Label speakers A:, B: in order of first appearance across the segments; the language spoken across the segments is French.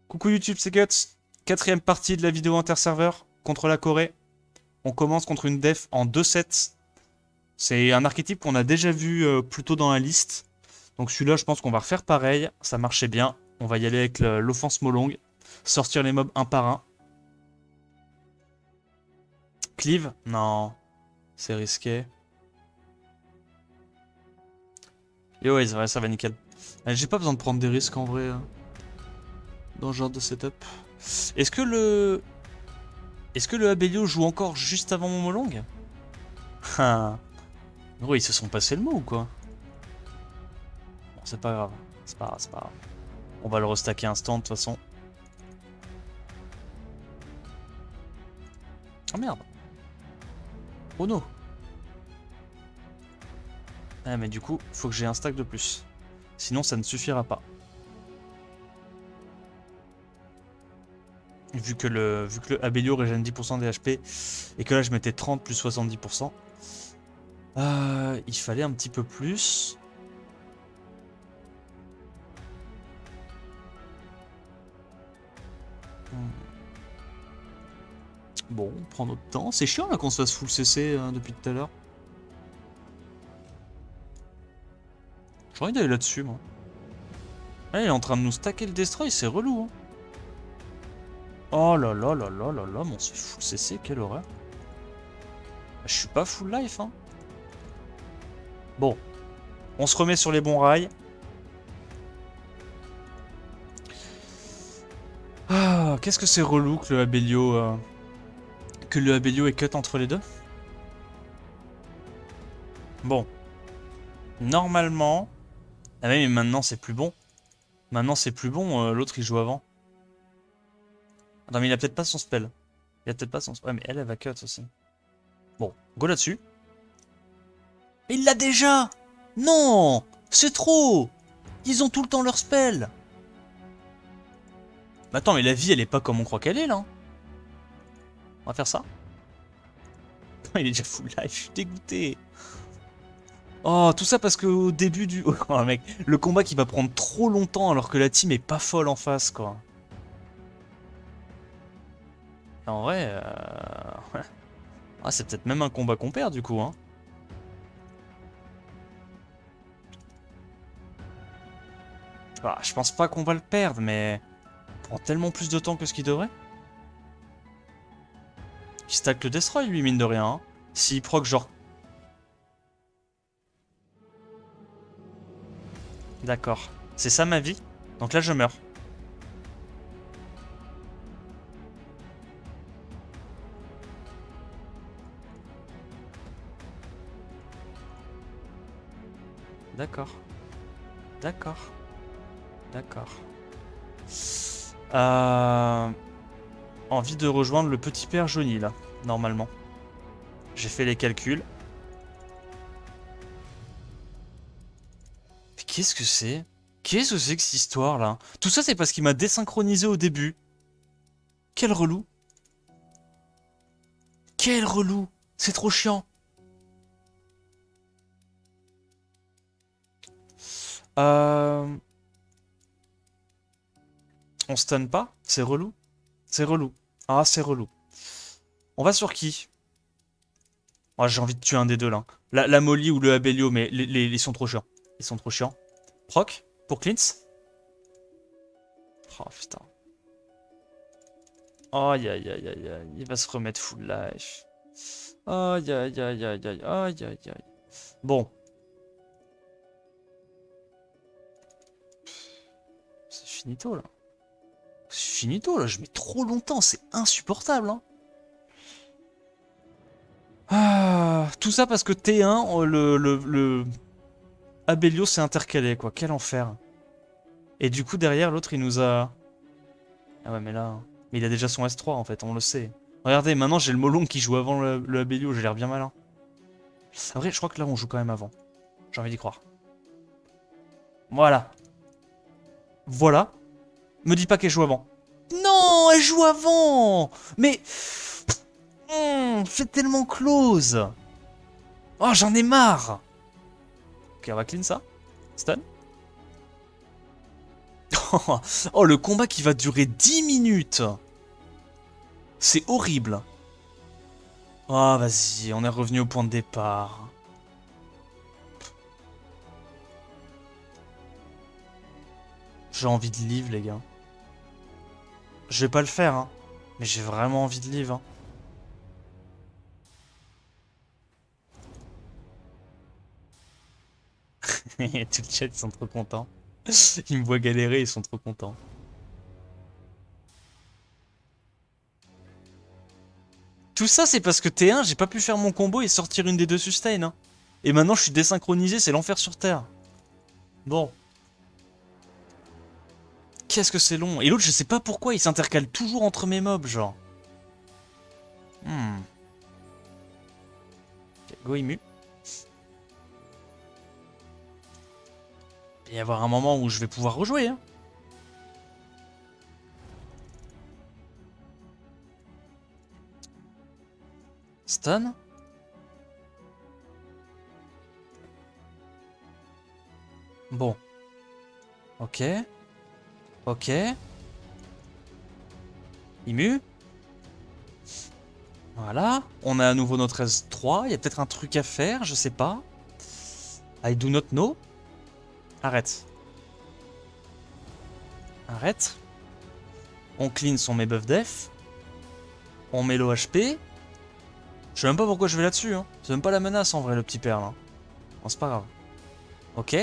A: Coucou YouTube, c'est Guts. Quatrième partie de la vidéo interserveur contre la Corée. On commence contre une def en 2-7. C'est un archétype qu'on a déjà vu plus tôt dans la liste. Donc celui-là, je pense qu'on va refaire pareil. Ça marchait bien. On va y aller avec l'offense Molong. Sortir les mobs un par un. Cleave? Non. C'est risqué. Et ouais, ça va nickel. J'ai pas besoin de prendre des risques en vrai. Dans ce genre de setup. Est-ce que le Abelio joue encore juste avant mon Molong? Ah. Gros, ils se sont passés le mot ou quoi? Bon, c'est pas grave. C'est pas grave, c'est pas grave. On va le restacker instant de toute façon. Oh merde. Oh no. Ah mais du coup, faut que j'ai un stack de plus. Sinon ça ne suffira pas. Vu que le Abelio régène 10% des HP et que là je mettais 30 plus 70%. Il fallait un petit peu plus. Bon, on prend notre temps. C'est chiant là qu'on se fasse full CC depuis tout à l'heure. J'ai envie d'aller là-dessus moi. Ah, il est en train de nous stacker le destroy, c'est relou hein. Oh là là là là là là, mais on se fait full CC, quelle horreur. Je suis pas full life hein. Bon, on se remet sur les bons rails. Ah, qu'est-ce que c'est relou que le Abelio est cut entre les deux. Bon, normalement, ah mais maintenant c'est plus bon. Maintenant c'est plus bon. L'autre il joue avant. Attends, mais il a peut-être pas son spell. Il a peut-être pas son spell. Ouais, mais elle va cut aussi. Bon, go là-dessus. Il l'a déjà! Non! C'est trop! Ils ont tout le temps leur spell! Mais attends, mais la vie, elle est pas comme on croit qu'elle est, là. On va faire ça. Il est déjà full life, je suis dégoûté. Oh, tout ça parce qu'au début du... Oh, mec, le combat qui va prendre trop longtemps alors que la team est pas folle en face, quoi. En vrai... Ouais. Ah, c'est peut-être même un combat qu'on perd, du coup, hein. Ah, je pense pas qu'on va le perdre, mais... Il prend tellement plus de temps que ce qu'il devrait. Il stack le destroy, lui, mine de rien. Hein. S'il proc, genre... D'accord. C'est ça ma vie. Donc là, je meurs. D'accord. D'accord. D'accord. Envie de rejoindre le petit père Johnny, là, normalement. J'ai fait les calculs. Mais qu'est-ce que c'est? Qu'est-ce que c'est que cette histoire-là? Tout ça, c'est parce qu'il m'a désynchronisé au début. Quel relou. Quel relou. C'est trop chiant. On stun pas? C'est relou? C'est relou. Ah, c'est relou. On va sur qui? Oh, j'ai envie de tuer un des deux là. La Molly ou le Abelio, mais ils sont trop chiants. Ils sont trop chiants. Proc pour cleanse. Oh putain. Aïe aïe aïe aïe aïe. Il va se remettre full life. Aïe aïe aïe aïe aïe aïe aïe aïe. Bon. C'est finito là. C'est finito là. Je mets trop longtemps. C'est insupportable hein. Ah, tout ça parce que T1, le Abelio s'est intercalé, quoi. Quel enfer. Et du coup, derrière, l'autre, il nous a... Ah ouais, mais là... Mais il a déjà son S3, en fait, on le sait. Regardez, maintenant, j'ai le Molong qui joue avant le Abelio. J'ai l'air bien malin. Après, je crois que là, on joue quand même avant. J'ai envie d'y croire. Voilà. Voilà. Me dis pas qu'elle joue avant. Non, elle joue avant. Mais... c'est tellement close. Oh, j'en ai marre. Ok, on va clean ça. Stun. Oh, le combat qui va durer 10 minutes. C'est horrible. Oh, vas-y, on est revenu au point de départ. J'ai envie de live, les gars. Je vais pas le faire, hein. Mais j'ai vraiment envie de live, hein. Tout le chat, ils sont trop contents. Ils me voient galérer, ils sont trop contents. Tout ça, c'est parce que T1, j'ai pas pu faire mon combo et sortir une des deux sustain. Hein. Et maintenant, je suis désynchronisé, c'est l'enfer sur Terre. Bon. Qu'est-ce que c'est long. Et l'autre, je sais pas pourquoi, il s'intercale toujours entre mes mobs, genre. Okay, go Imu. Il va y avoir un moment où je vais pouvoir rejouer. Hein. Stun. Bon. Ok. Ok. Imu. Voilà. On a à nouveau notre S3. Il y a peut-être un truc à faire, je sais pas. I do not know. Arrête. Arrête. On cleanse, on met buff def. On met l'OHP. Je sais même pas pourquoi je vais là-dessus. Hein. C'est même pas la menace en vrai, le petit père là. Bon, c'est pas grave. Ok.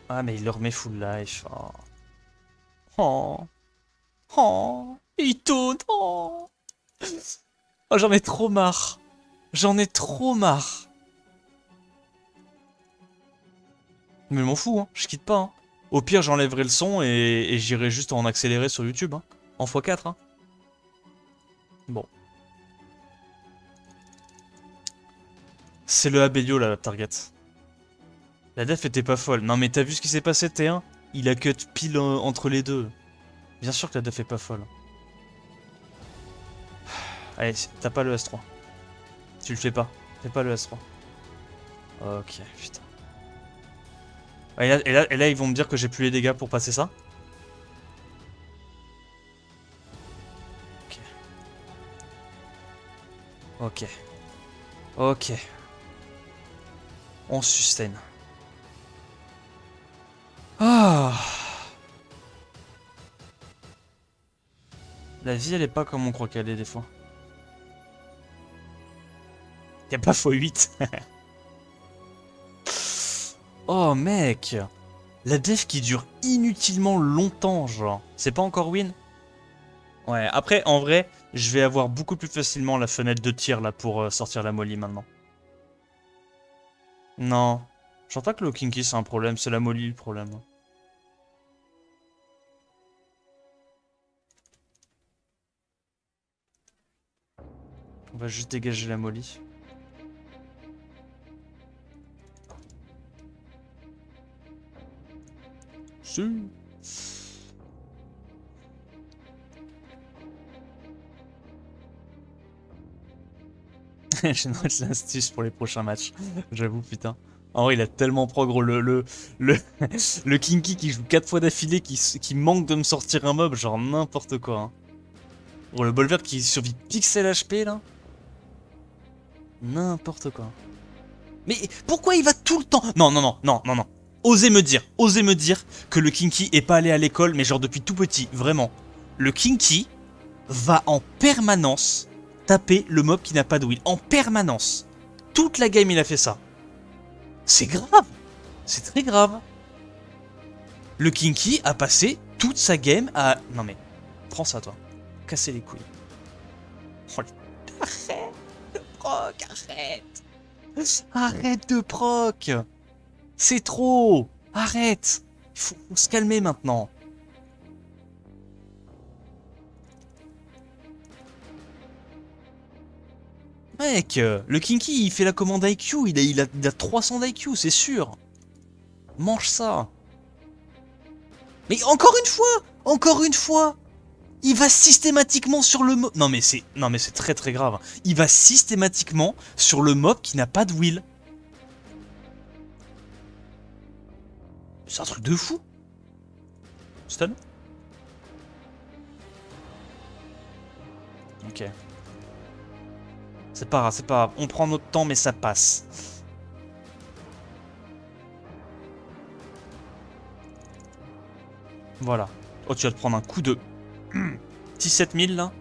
A: Ah, mais il le remet full life. Oh. Oh. Oh. Ito, non. Oh, j'en ai trop marre. J'en ai trop marre. Mais je m'en fous, hein. Je quitte pas. Hein. Au pire, j'enlèverai le son et j'irai juste en accéléré sur YouTube. Hein. En x4. Hein. Bon. C'est le Abelio là, la target. La def était pas folle. Non mais t'as vu ce qui s'est passé T1? Il a cut pile entre les deux. Bien sûr que la def est pas folle. Allez, t'as pas le S3. Tu le fais pas. Fais pas le S3. Ok, putain. Et là, ils vont me dire que j'ai plus les dégâts pour passer ça. Ok. Ok. Ok. On sustain. Ah. La vie, elle est pas comme on croit qu'elle est des fois. Y'a pas x8. Oh mec. La def qui dure inutilement longtemps, genre. C'est pas encore win? Ouais, après, en vrai, je vais avoir beaucoup plus facilement la fenêtre de tir là pour sortir la molly maintenant. Non. Je pense pas que le Kinky c'est un problème, c'est la molly le problème. On va juste dégager la molly. Si. J'ai noté l'astuce pour les prochains matchs. J'avoue, putain. En vrai, il a tellement pro, gros. Le Kinky qui joue 4 fois d'affilée, qui manque de me sortir un mob, genre n'importe quoi. Hein. Gros, le Bolvert qui survit pixel HP, là. N'importe quoi. Mais pourquoi il va tout le temps... Non, non, non, non, non, non. Osez me dire que le Kinky est pas allé à l'école, mais genre depuis tout petit, vraiment. Le Kinky va en permanence taper le mob qui n'a pas de will. En permanence. Toute la game, il a fait ça. C'est grave. C'est très grave. Le Kinky a passé toute sa game à... Non mais, prends ça toi. Casser les couilles. Oh, arrête de proc, arrête. Arrête de proc. C'est trop. Arrête. Il faut se calmer maintenant. Mec, le Kinky, il fait la commande IQ, il a 300 d'IQ, c'est sûr. Mange ça. Mais encore une fois, il va systématiquement sur le mob. Non mais c'est très très grave. Il va systématiquement sur le mob qui n'a pas de will. C'est un truc de fou. Stun. Ok. C'est pas grave, c'est pas grave. On prend notre temps, mais ça passe. Voilà. Oh, tu vas te prendre un coup de... 17 000, là.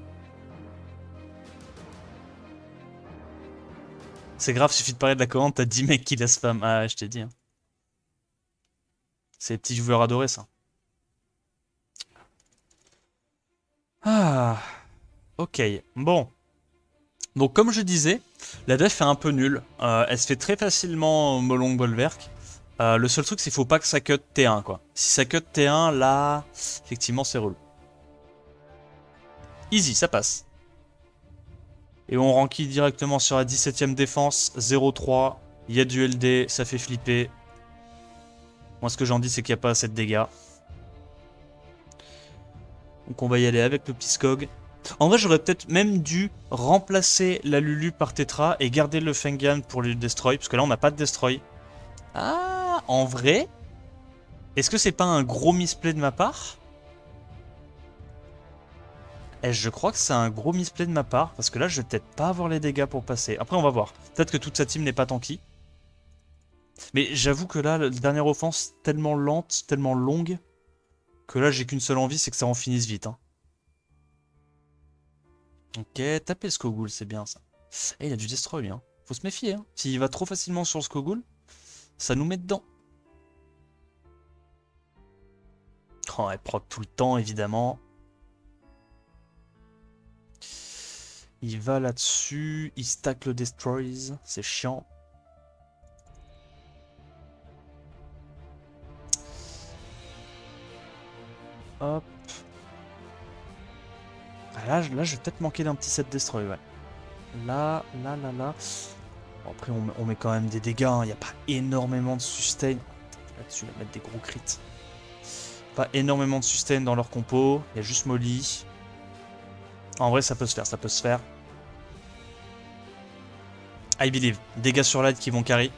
A: C'est grave, suffit de parler de la commande, t'as 10 mecs qui la spam. Ah, je t'ai dit. Hein. C'est les petits joueurs adorés, ça. Ah, ok. Bon. Donc, comme je disais, la def est un peu nulle. Elle se fait très facilement Molong Bolverk. Le seul truc, c'est qu'il faut pas que ça cut T1, quoi. Si ça cut T1, là, effectivement, c'est relou. Easy, ça passe. Et on ranquille directement sur la 17ème défense, 0-3. Il y a du LD, ça fait flipper. Moi, ce que j'en dis, c'est qu'il n'y a pas assez de dégâts. Donc on va y aller avec le petit Skog. En vrai, j'aurais peut-être même dû remplacer la Lulu par Tetra et garder le Fengan pour le Destroy, parce que là, on n'a pas de Destroy. Ah, en vrai, est-ce que c'est pas un gros misplay de ma part? Je crois que c'est un gros misplay de ma part, parce que là, je vais peut-être pas avoir les dégâts pour passer. Après, on va voir. Peut-être que toute sa team n'est pas tanky. Mais j'avoue que là, la dernière offense, tellement lente, tellement longue, que là, j'ai qu'une seule envie, c'est que ça en finisse vite. Hein. Ok, taper le Skogul, c'est bien ça. Et il a du destroy, hein. Faut se méfier. Hein. S'il va trop facilement sur le Skogul, ça nous met dedans. Oh, elle proc tout le temps, évidemment. Il va là-dessus, il stack le Destroys, c'est chiant. Hop. Ah, là, je vais peut-être manquer d'un petit set Destroy, ouais. Là. Bon, après, on met quand même des dégâts, il n'y a pas énormément de sustain. Là-dessus, on va mettre des gros crits. Pas énormément de sustain dans leur compo, il y a juste Molly. En vrai, ça peut se faire, ça peut se faire. I believe. Dégâts sur light qui vont carry.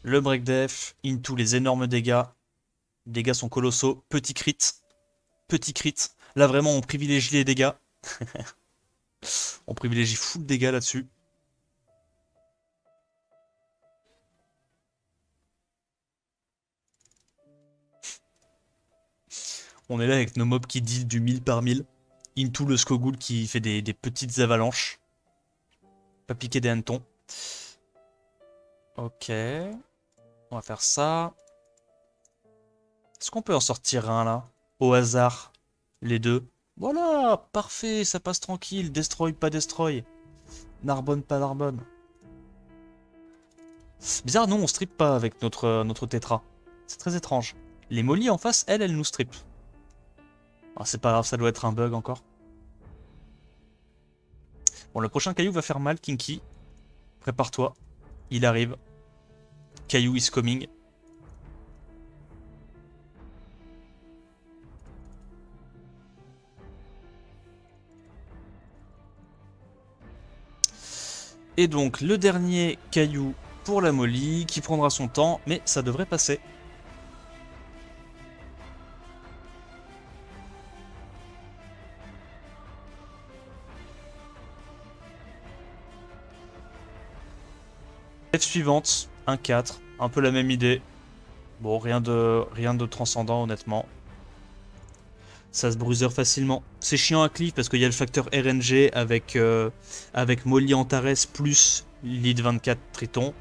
A: Le break def, into les énormes dégâts. Les dégâts sont colossaux. Petit crit. Petit crit. Là, vraiment, on privilégie les dégâts. On privilégie full dégâts là-dessus. On est là avec nos mobs qui deal du 1000 par 1000. Into le Skogul qui fait des petites avalanches. Pas piquer des hannetons. Ok. On va faire ça. Est-ce qu'on peut en sortir un là? Au hasard. Les deux. Voilà, parfait, ça passe tranquille. Destroy, pas destroy. Narbonne, pas Narbonne. C'est bizarre, nous on strip pas avec notre Tetra. C'est très étrange. Les Molly en face, elles nous strip. Ah, c'est pas grave, ça doit être un bug encore. Bon, le prochain caillou va faire mal, Kinky. Prépare-toi. Il arrive. Caillou is coming. Et donc, le dernier caillou pour la Molly, qui prendra son temps, mais ça devrait passer. F suivante, 1-4, un peu la même idée. Bon, rien de transcendant honnêtement. Ça se bruiser facilement. C'est chiant à cliff parce qu'il y a le facteur RNG avec Molly Antares plus Lead 24 Triton.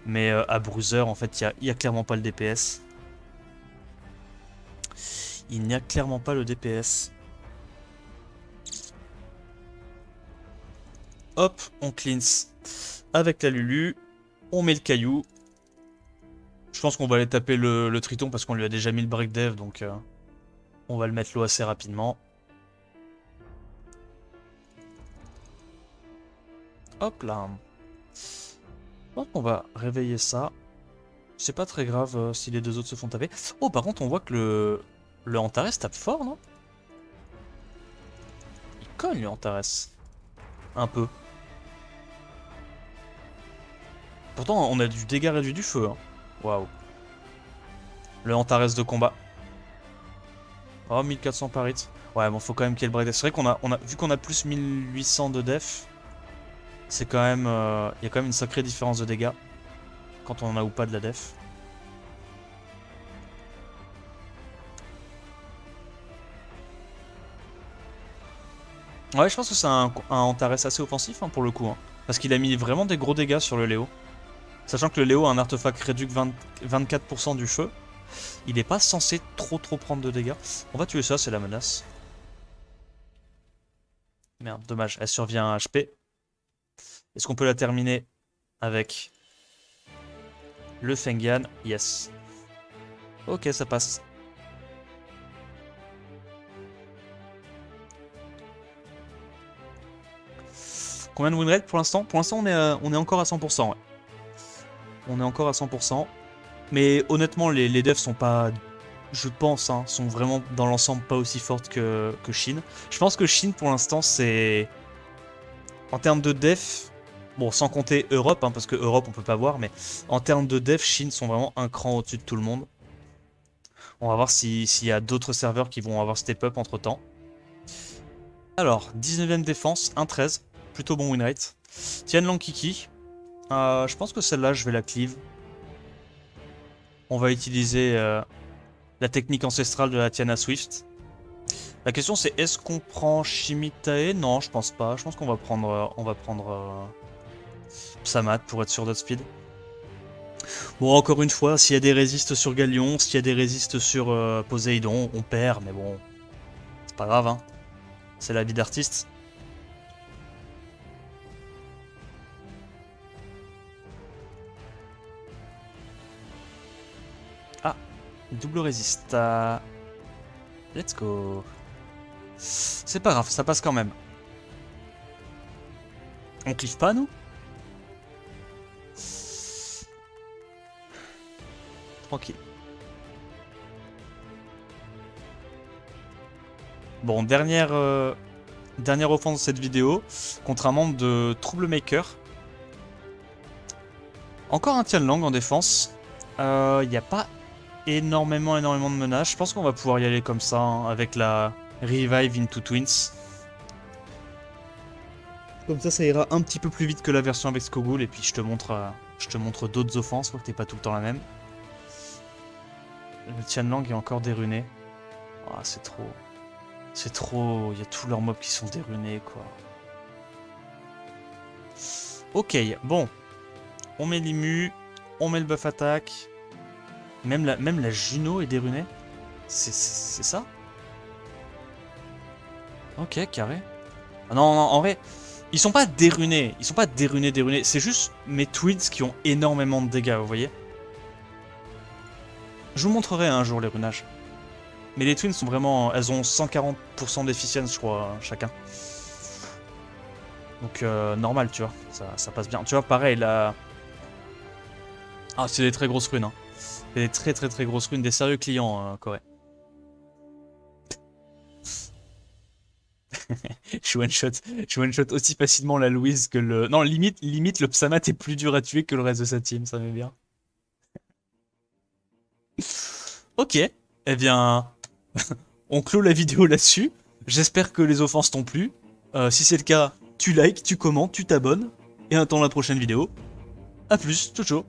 A: Mais à bruiser, en fait, il n'y a clairement pas le DPS. Il n'y a clairement pas le DPS. Hop, on cleanse avec la Lulu. On met le caillou. Je pense qu'on va aller taper le Triton parce qu'on lui a déjà mis le break dev. Donc on va le mettre l'eau assez rapidement. Hop là. Hop, on va réveiller ça. C'est pas très grave si les deux autres se font taper. Oh, par contre, on voit que le Antares tape fort, non? Il cogne, le Antares. Un peu. Pourtant, on a du dégât réduit du feu. Hein. Waouh. Le Antares de combat. Oh, 1400 par hit. Ouais, bon, faut quand même qu'il y ait le break def. C'est vrai vu qu'on a plus 1800 de def, c'est quand même... il y a quand même une sacrée différence de dégâts quand on en a ou pas de la def. Ouais, je pense que c'est un Antares assez offensif hein, pour le coup. Hein, parce qu'il a mis vraiment des gros dégâts sur le Léo. Sachant que le Léo a un artefact réduit 24% du feu. Il n'est pas censé trop prendre de dégâts. On va tuer ça, c'est la menace. Merde, dommage, elle survient à HP. Est-ce qu'on peut la terminer avec le Fengyun? Yes. Ok, ça passe. Combien de win rate pour l'instant? Pour l'instant, on est encore à 100%. Ouais. On est encore à 100%. Mais honnêtement, les devs sont pas... Je pense, hein, sont vraiment dans l'ensemble pas aussi fortes que Chine. Je pense que Chine, pour l'instant, c'est... En termes de def... Bon, sans compter Europe, hein, parce que Europe, on peut pas voir, mais en termes de def, Chine sont vraiment un cran au-dessus de tout le monde. On va voir s'il y a d'autres serveurs qui vont avoir step up entre temps. Alors, 19ème défense, 1-13. Plutôt bon win rate. Tianlang Kiki. Je pense que celle-là, je vais la cleave. On va utiliser la technique ancestrale de la Tiana Swift. La question c'est est-ce qu'on prend Shimitae? Non, je pense pas. Je pense qu'on va prendre, Psamat pour être sûr d'outspeed. Bon, encore une fois, s'il y a des résistes sur Galion, s'il y a des résistes sur Poséidon, on perd, mais bon, c'est pas grave, hein. C'est la vie d'artiste. Ah, double résiste. Let's go. C'est pas grave, ça passe quand même. On clive pas, nous? Tranquille. Bon, dernière offense de cette vidéo contre un membre de Troublemaker. Encore un Tianlang en défense. Il n'y a pas énormément de menaces. Je pense qu'on va pouvoir y aller comme ça, hein, avec la Revive into Twins. Comme ça ira un petit peu plus vite que la version avec Skogul. Et puis je te montre d'autres offenses, pour que t'aies pas tout le temps la même. Le Tianlang est encore déruné. Ah, c'est trop. C'est trop. Il y a tous leurs mobs qui sont dérunés, quoi. Ok, bon. On met l'Imu. On met le buff attaque. Même la Juno est dérunée. C'est ça? Ok, carré. Ah non, en vrai, ils sont pas dérunés. Ils sont pas dérunés. C'est juste mes Twins qui ont énormément de dégâts, vous voyez? Je vous montrerai un jour les runages. Mais les Twins sont vraiment... Elles ont 140% d'efficience, je crois, chacun. Donc, normal, tu vois. Ça passe bien. Tu vois, pareil, là... Ah, c'est des très grosses runes, hein. C'est des très grosses runes. Des sérieux clients, Corée. Je one-shot aussi facilement la Louise que le... Non, limite le Psamat est plus dur à tuer que le reste de sa team, ça m'est bien. Ok, eh bien... on clôt la vidéo là-dessus. J'espère que les offenses t'ont plu. Si c'est le cas, tu likes, tu commentes, tu t'abonnes. Et attends la prochaine vidéo. A plus, ciao ciao.